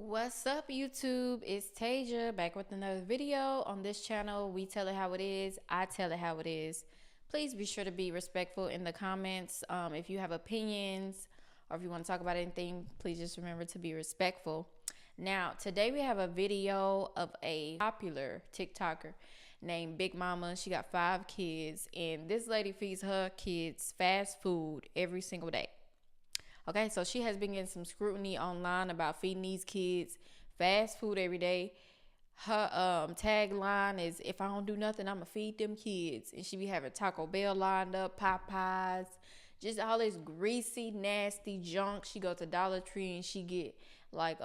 What's up, YouTube? It's Tasia back with another video. On this channel, we tell it how it is. I tell it how it is. Please be sure to be respectful in the comments. If you have opinions or if you want to talk about anything, please just remember to be respectful. Now, today we have a video of a popular TikToker named Big Mama. She got 5 kids, and this lady feeds her kids fast food every single day. Okay, so she has been getting some scrutiny online about feeding these kids fast food every day. Her tagline is, "If I don't do nothing, I'ma feed them kids." And she be having Taco Bell lined up, Popeyes, just all this greasy, nasty junk. She go to Dollar Tree and she get like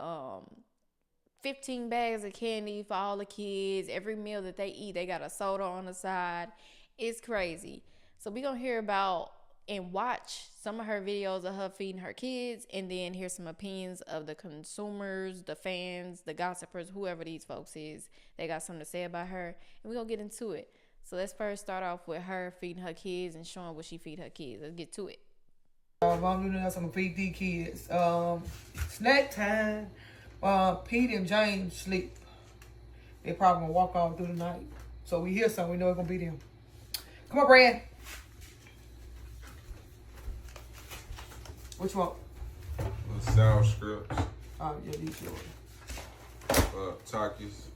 15 bags of candy for all the kids. Every meal that they eat, they got a soda on the side. It's crazy. So we gonna hear about and watch some of her videos of her feeding her kids, and then hear some opinions of the consumers, the fans, the gossipers, whoever these folks is. They got something to say about her, and we're gonna get into it. So let's first start off with her feeding her kids and showing what she feed her kids. Let's get to it. I'm doing else, I'm gonna feed these kids. Snack time. Pete and James sleep. They probably gonna walk all through the night. So we hear something, we know it's gonna be them. Come on, Brad. Which one? Sour scripts. Oh, yeah, these yours. Takis.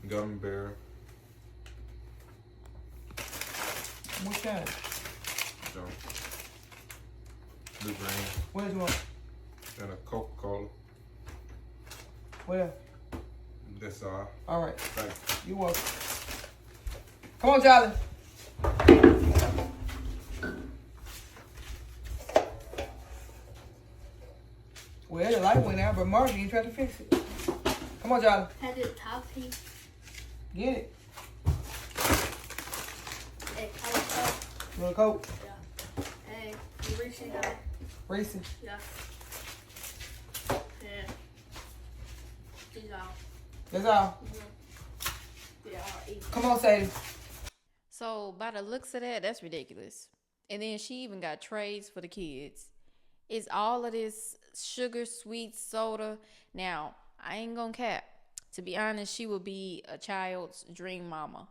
Gummy bear. Which kind? Jump. Blue green. What did you want? And a Coca-Cola. Where? That's all. All right. Thank You welcome. Come on, Charlie. Well, the light went out, but Margie, you tried to fix it. Come on, Charlie. Had the top piece. Get it. Hey, Coke. You want a Coke? Yeah. Hey, you Reese though? Reese? Yeah. Yeah. These all. That's all. They all eat. Come on, Sadie. So by the looks of that, that's ridiculous. And then she even got trays for the kids. It's all of this sugar, sweet soda. Now, I ain't gonna cap. To be honest, she would be a child's dream mama.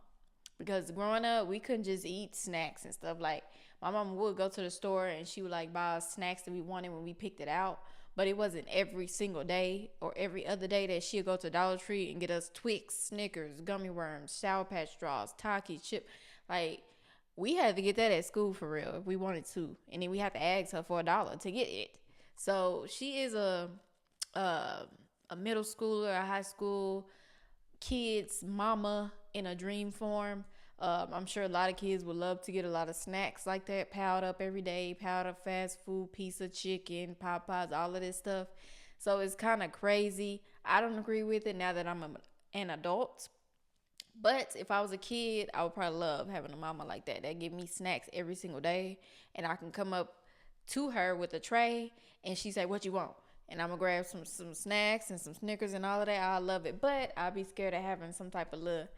Because growing up, we couldn't just eat snacks and stuff. Like, my mama would go to the store and she would like buy us snacks that we wanted when we picked it out. But it wasn't every single day or every other day that she'd go to Dollar Tree and get us Twix, Snickers, gummy worms, Sour Patch Straws, Takis, chip. Like, we had to get that at school for real if we wanted to. And then we had to ask her for $1 to get it. So she is a middle schooler, a high school kid's mama in a dream form. I'm sure a lot of kids would love to get a lot of snacks like that, piled up every day, piled up fast food, pizza, chicken, Popeyes, all of this stuff. So it's kind of crazy. I don't agree with it now that I'm an adult. But if I was a kid, I would probably love having a mama like that. That give me snacks every single day. And I can come up to her with a tray and she say, "What you want?" And I'm going to grab some snacks and some Snickers and all of that. I love it. But I'd be scared of having some type of little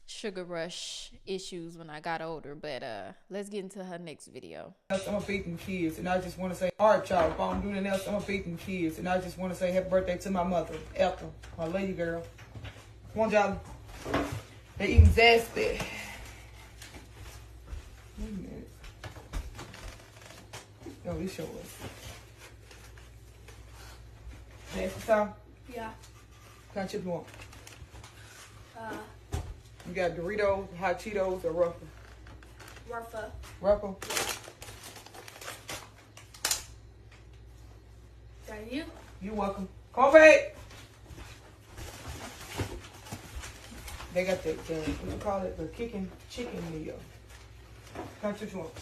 sugar rush issues when I got older. But let's get into her next video. I'm gonna feed them kids, and I just want to say, all right, y'all, if I don't do nothing else, I'm gonna feed them kids, and I just want to say happy birthday to my mother, Ethel, my lady girl. Come on, Charlie. They eating zesty. Wait a minute. Oh, this show us. Zesty time? Yeah. What kind of chip you want? You got Doritos, hot Cheetos, or Ruffles? Ruffle. Ruffle? Thank you. You welcome. Come on, babe. They got the what you call it, the kicking chicken meal. What kind of chips you want?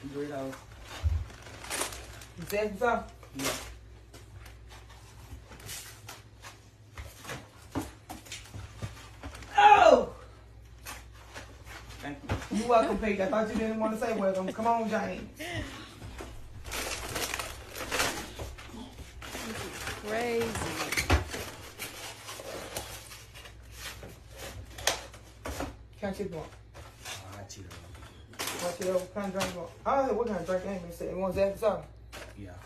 Doritos. You said some? Yeah. Oh! Thank you. You welcome, Pete. I thought you didn't want to say welcome. Come on, James. Crazy. What kind of chip you want? Hot Cheetos. What kind of drink you want? I don't know what kind of drink I ain't been saying. You want Zach or something? Yeah.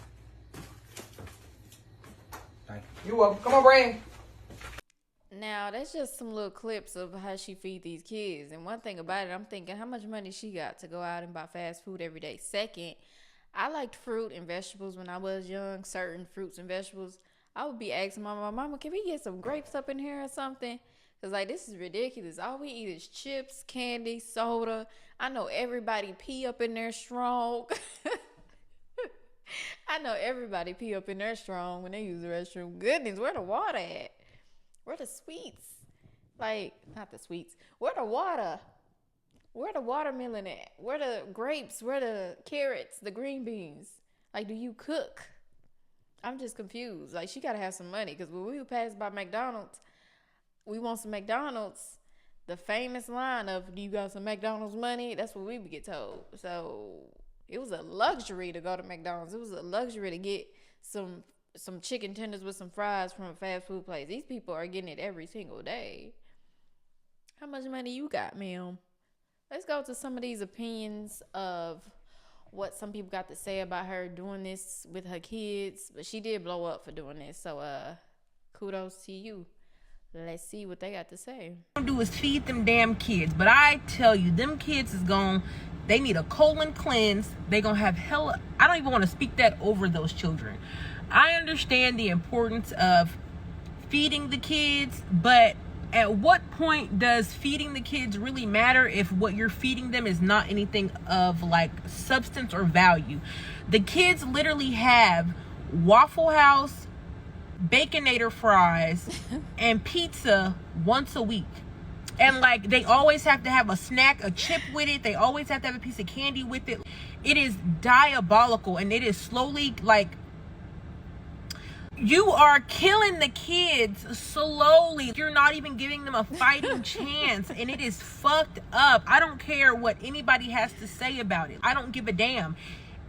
Thank you. You're welcome. Come on, Brand. Now, that's just some little clips of how she feed these kids. And one thing about it, I'm thinking how much money she got to go out and buy fast food every day. Second, I liked fruit and vegetables when I was young, certain fruits and vegetables. I would be asking mama, can we get some grapes up in here or something? Because, like, this is ridiculous. All we eat is chips, candy, soda. I know everybody pee up in there strong. I know everybody pee up in there strong when they use the restroom. Goodness, where the water at? Where the sweets? Like, not the sweets. Where the water? Where the watermelon at? Where the grapes? Where the carrots? The green beans? Like, do you cook? I'm just confused. Like, she gotta have some money. Because when we pass by McDonald's, we want some McDonald's. The famous line of, do you got some McDonald's money? That's what we would get told. So, it was a luxury to go to McDonald's. It was a luxury to get some chicken tenders with some fries from a fast food place. These people are getting it every single day. How much money you got, ma'am? Let's go to some of these opinions of what some people got to say about her doing this with her kids. But she did blow up for doing this. So, kudos to you. Let's see what they got to say. Do is feed them damn kids. But I tell you, them kids is gone. They need a colon cleanse. They gonna have hella. I don't even want to speak that over those children. I understand the importance of feeding the kids, but at what point does feeding the kids really matter if what you're feeding them is not anything of like substance or value? The kids literally have Waffle House, Baconator fries, and pizza once a week. And like they always have to have a snack, a chip with it. They always have to have a piece of candy with it. It is diabolical, and it is slowly like you are killing the kids slowly. You're not even giving them a fighting chance, and it is fucked up. I don't care what anybody has to say about it. I don't give a damn.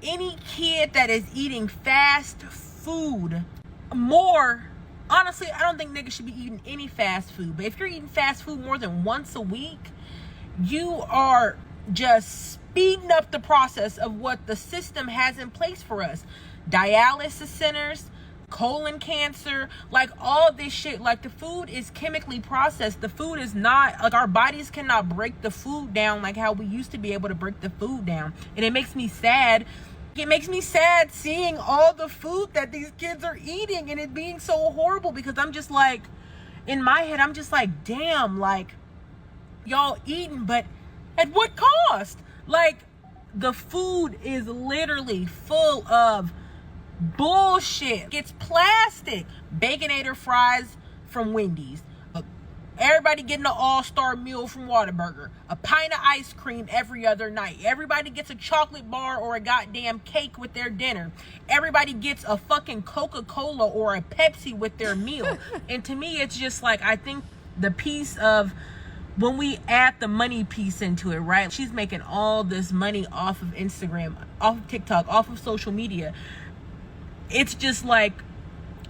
Any kid that is eating fast food more, honestly, I don't think niggas should be eating any fast food. But if you're eating fast food more than once a week, you are just speeding up the process of what the system has in place for us. Dialysis centers, colon cancer, like all this shit. Like the food is chemically processed. The food is not, like our bodies cannot break the food down like how we used to be able to break the food down. And it makes me sad. It makes me sad seeing all the food that these kids are eating and it being so horrible, because I'm just like, in my head, I'm just like, damn, like y'all eating, but at what cost? Like the food is literally full of bullshit. It's plastic. Baconator fries from Wendy's. Everybody getting an all-star meal from Whataburger. A pint of ice cream every other night. Everybody gets a chocolate bar or a goddamn cake with their dinner. Everybody gets a fucking Coca-Cola or a Pepsi with their meal. And to me, it's just like, I think the piece of when we add the money piece into it, right? She's making all this money off of Instagram, off of TikTok, off of social media. It's just like,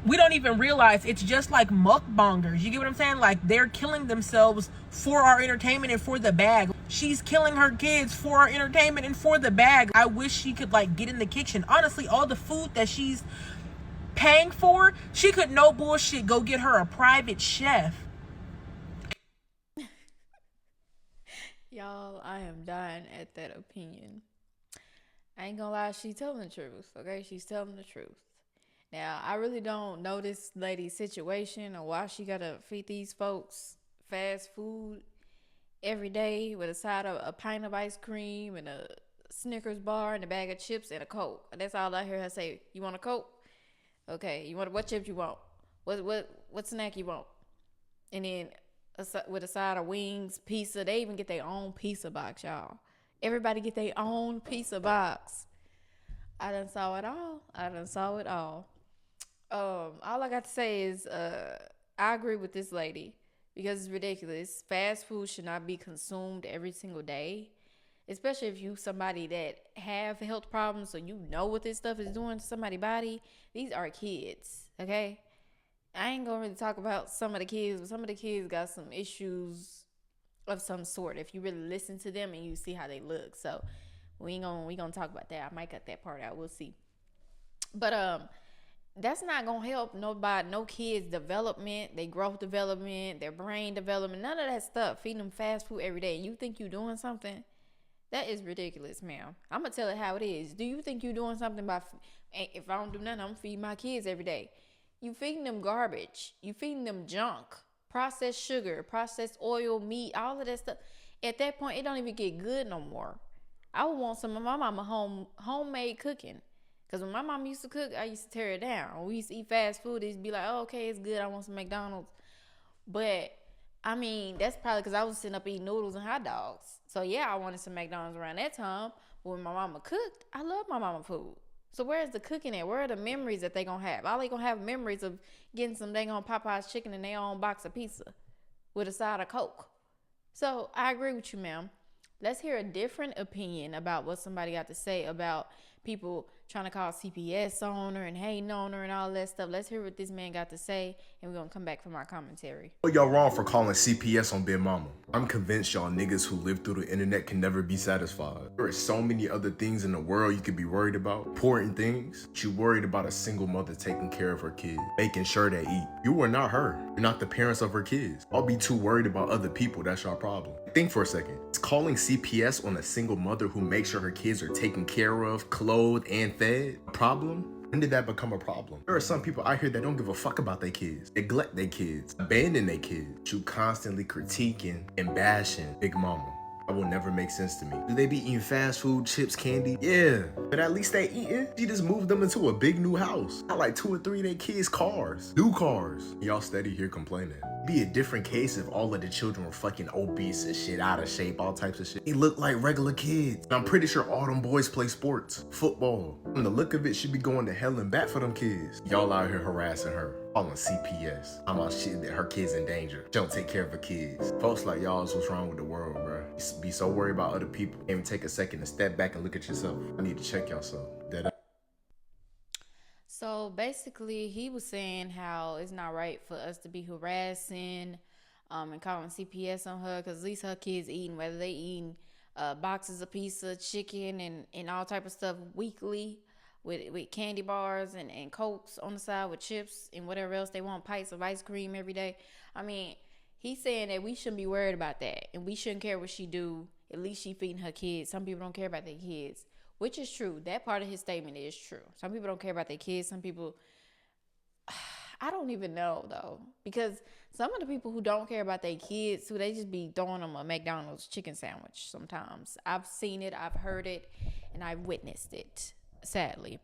we don't even realize it's just like mukbangers. You get what I'm saying? Like they're killing themselves for our entertainment and for the bag. She's killing her kids for our entertainment and for the bag. I wish she could like get in the kitchen. Honestly, all the food that she's paying for, she could, no bullshit, go get her a private chef. Y'all, I am dying at that opinion. I ain't gonna lie, she's telling the truth, okay? She's telling the truth. Now, I really don't know this lady's situation or why she gotta feed these folks fast food every day with a side of a pint of ice cream and a Snickers bar and a bag of chips and a Coke. That's all I hear her say. You want a Coke? Okay. You want, what chips you want? What snack you want? And then with a side of wings, pizza. They even get their own pizza box, y'all. Everybody get their own pizza box. I done saw it all. All I got to say is I agree with this lady because it's ridiculous. Fast food should not be consumed every single day, especially if you somebody that have health problems, so you know what this stuff is doing to somebody's body. These are kids, okay? I ain't gonna really talk about some of the kids, but some of the kids got some issues of some sort if you really listen to them and you see how they look. So we gonna talk about that. I might cut that part out. We'll see. But that's not gonna help nobody, no kids' development, their growth development, their brain development, none of that stuff. Feeding them fast food every day. You think you doing something? That is ridiculous, ma'am. I'm gonna tell it how it is. Do you think you doing something by? If I don't do nothing, I'm gonna feed my kids every day. You feeding them garbage. You feeding them junk, processed sugar, processed oil, meat, all of that stuff. At that point, it don't even get good no more. I would want some of my mama homemade cooking. Because when my mom used to cook, I used to tear it down. When we used to eat fast food, it'd be like, oh, okay, it's good. I want some McDonald's. But, I mean, that's probably because I was sitting up eating noodles and hot dogs. So, yeah, I wanted some McDonald's around that time. But when my mama cooked, I love my mama food. So, where's the cooking at? Where are the memories that they going to have? All they going to have memories of getting some dang on Popeye's chicken and their own box of pizza with a side of Coke. So, I agree with you, ma'am. Let's hear a different opinion about what somebody got to say about people trying to call CPS on her and hating on her and all that stuff. Let's hear what this man got to say, and we're going to come back from our commentary. Y'all wrong for calling CPS on Big Mama. I'm convinced y'all niggas who live through the internet can never be satisfied. There are so many other things in the world you could be worried about. Important things. But you worried about a single mother taking care of her kids, making sure they eat. You are not her. You're not the parents of her kids. I'll be too worried about other people. That's your problem. Think for a second. Is calling CPS on a single mother who makes sure her kids are taken care of, clothed, and fed a problem? When did that become a problem? There are some people out here that don't give a fuck about their kids, neglect their kids, abandon their kids. You constantly critiquing and bashing Big Mama. That will never make sense to me. Do they be eating fast food, chips, candy? Yeah, but at least they eating. She just moved them into a big new house. Not like 2 or 3 of their kids' cars. New cars. Y'all steady here complaining. Be a different case if all of the children were fucking obese and shit, out of shape, all types of shit. They look like regular kids. And I'm pretty sure all them boys play sports, football. From the look of it, should be going to hell and back for them kids. Y'all out here harassing her. Calling CPS. I'm on shit that her kids in danger. She don't take care of her kids. Folks like y'all is what's wrong with the world, bro. You be so worried about other people. Can't even take a second to step back and look at yourself. I need to check yourself. So basically, he was saying how it's not right for us to be harassing and calling CPS on her, because at least her kids eating, whether they eating boxes of pizza, chicken, and all type of stuff weekly with candy bars and Cokes on the side with chips and whatever else they want, pints of ice cream every day. I mean, he's saying that we shouldn't be worried about that and we shouldn't care what she do. At least she feeding her kids. Some people don't care about their kids. Which is true. That part of his statement is true. Some people don't care about their kids. Some people, I don't even know though. Because some of the people who don't care about their kids, who they just be throwing them a McDonald's chicken sandwich sometimes. I've seen it, I've heard it, and I've witnessed it, sadly.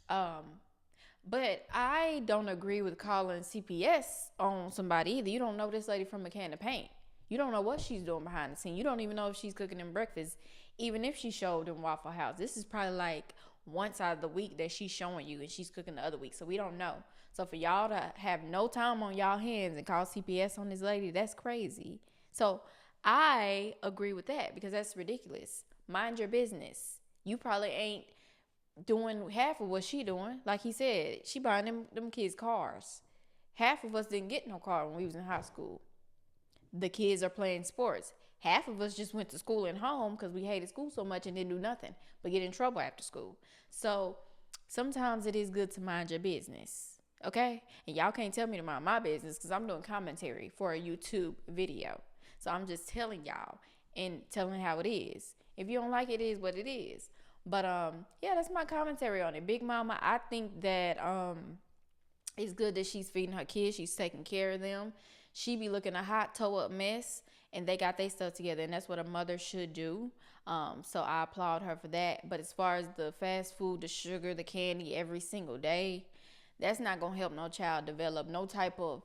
But I don't agree with calling CPS on somebody either. You don't know this lady from a can of paint. You don't know what she's doing behind the scene. You don't even know if she's cooking them breakfast. Even if she showed them Waffle House, this is probably like once out of the week that she's showing you and she's cooking the other week. So we don't know. So for y'all to have no time on y'all hands and call CPS on this lady, that's crazy. So I agree with that because that's ridiculous. Mind your business. You probably ain't doing half of what she doing. Like he said, she buying them kids cars. Half of us didn't get no car when we was in high school. The kids are playing sports. Half of us just went to school and home because we hated school so much and didn't do nothing but get in trouble after school. So sometimes it is good to mind your business, okay? And y'all can't tell me to mind my business because I'm doing commentary for a YouTube video. So I'm just telling y'all and telling how it is. If you don't like it, it is what it is. But yeah, that's my commentary on it. Big Mama, I think that it's good that she's feeding her kids. She's taking care of them. She be looking a hot toe up mess, and they got their stuff together, and that's what a mother should do. So I applaud her for that. But as far as the fast food, the sugar, the candy every single day, that's not gonna help no child develop no type of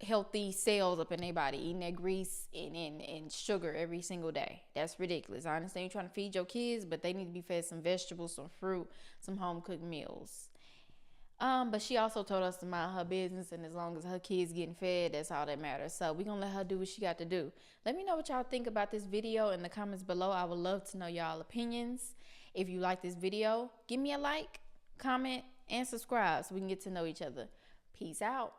healthy cells up in their body, eating that grease and sugar every single day. That's ridiculous. I understand you're trying to feed your kids, but they need to be fed some vegetables, some fruit, some home cooked meals. But she also told us to mind her business, and as long as her kids getting fed, that's all that matters. So we're gonna let her do what she got to do. Let me know what y'all think about this video in the comments below. I would love to know y'all opinions. If you like this video, give me a like, comment, and subscribe so we can get to know each other. Peace out.